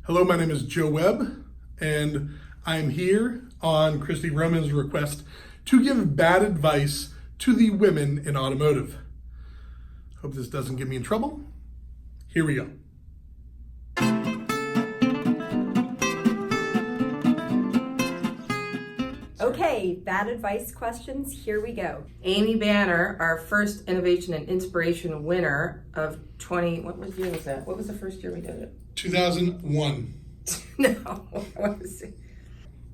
Hello, my name is Joe Webb, and I'm here on Christy Roman's request to give bad advice to the women in automotive. Hope this doesn't get me in trouble. Here we go. Okay, bad advice questions, here we go. Amy Banner, our first Innovation and Inspiration winner of what year was that? What was the first year we did it? 2001. No, what was it?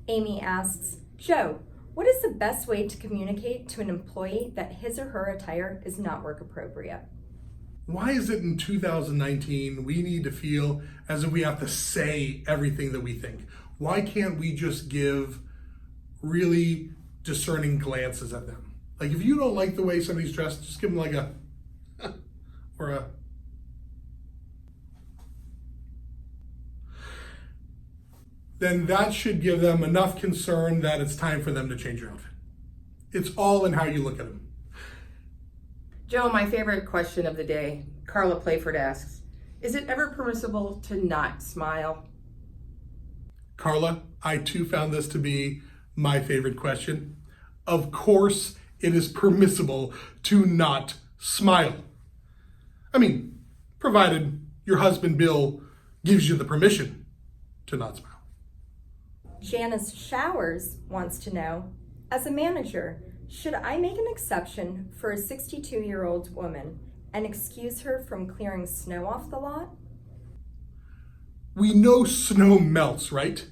Amy asks, Joe, what is the best way to communicate to an employee that his or her attire is not work appropriate? Why is it in 2019 we need to feel as if we have to say everything that we think? Why can't we just give really discerning glances at them? Like, if you don't like the way somebody's dressed, just give them like a or a then that should give them enough concern that it's time for them to change your outfit. It's all in how you look at them. Joe, my favorite question of the day, Carla Playford asks, is it ever permissible to not smile? Carla, I too found this to be my favorite question. Of course, it is permissible to not smile. I mean, provided your husband Bill gives you the permission to not smile. Janice Showers wants to know, as a manager, should I make an exception for a 62-year-old woman and excuse her from clearing snow off the lot? We know snow melts, right?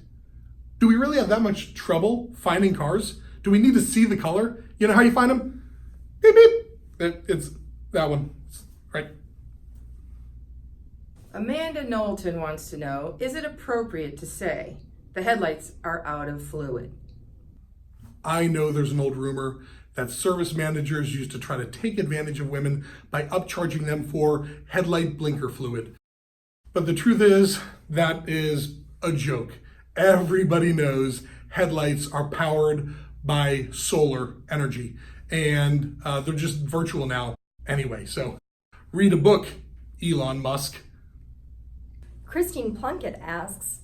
Do we really have that much trouble finding cars? Do we need to see the color? You know how you find them? Beep, beep. It's that one, right? Amanda Knowlton wants to know, is it appropriate to say the headlights are out of fluid? I know there's an old rumor that service managers used to try to take advantage of women by upcharging them for headlight blinker fluid. But the truth is, that is a joke. Everybody knows headlights are powered by solar energy, and they're just virtual now anyway. So read a book, Elon Musk. Christine Plunkett asks,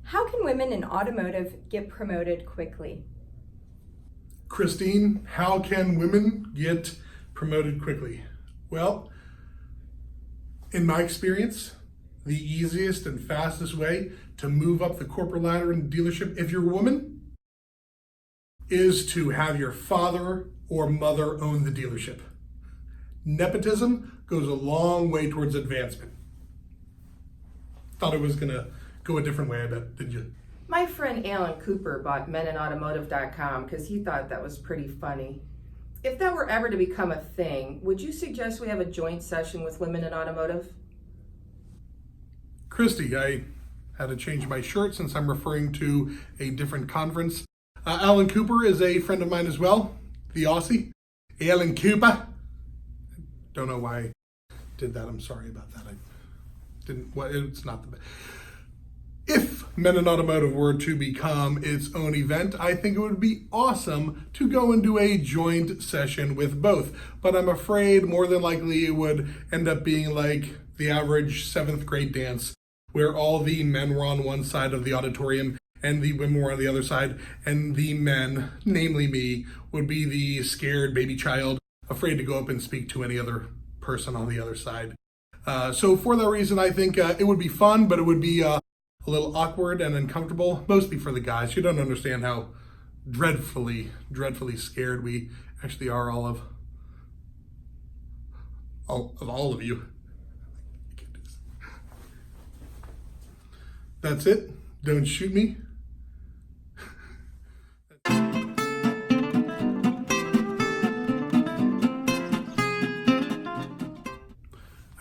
how can women in automotive get promoted quickly? Christine, how can women get promoted quickly? Well, in my experience, the easiest and fastest way to move up the corporate ladder in the dealership, if you're a woman, is to have your father or mother own the dealership. Nepotism goes a long way towards advancement. Thought it was gonna go a different way, I bet, didn't you? My friend Alan Cooper bought menandautomotive.com because he thought that was pretty funny. If that were ever to become a thing, would you suggest we have a joint session with women in automotive? Christy, I had to change my shirt since I'm referring to a different conference. Alan Cooper is a friend of mine as well, the Aussie. Alan Cooper. Don't know why I did that. I'm sorry about that. It's not the best. If Men in Automotive were to become its own event, I think it would be awesome to go and do a joint session with both. But I'm afraid more than likely it would end up being like the average 7th grade dance, where all the men were on one side of the auditorium and the women were on the other side, and the men, namely me, would be the scared baby child, afraid to go up and speak to any other person on the other side. So for that reason, I think it would be fun, but it would be a little awkward and uncomfortable, mostly for the guys. You don't understand how dreadfully scared we actually are, all of you. I can't do this. That's it. Don't shoot me.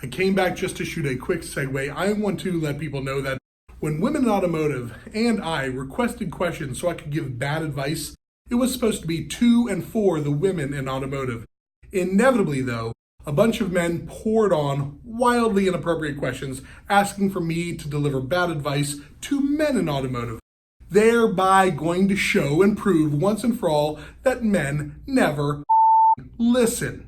I came back just to shoot a quick segue. I want to let people know that when Women in Automotive and I requested questions so I could give bad advice, it was supposed to be to and for the women in automotive. Inevitably, though, a bunch of men poured on wildly inappropriate questions, asking for me to deliver bad advice to men in automotive, thereby going to show and prove once and for all that men never listen.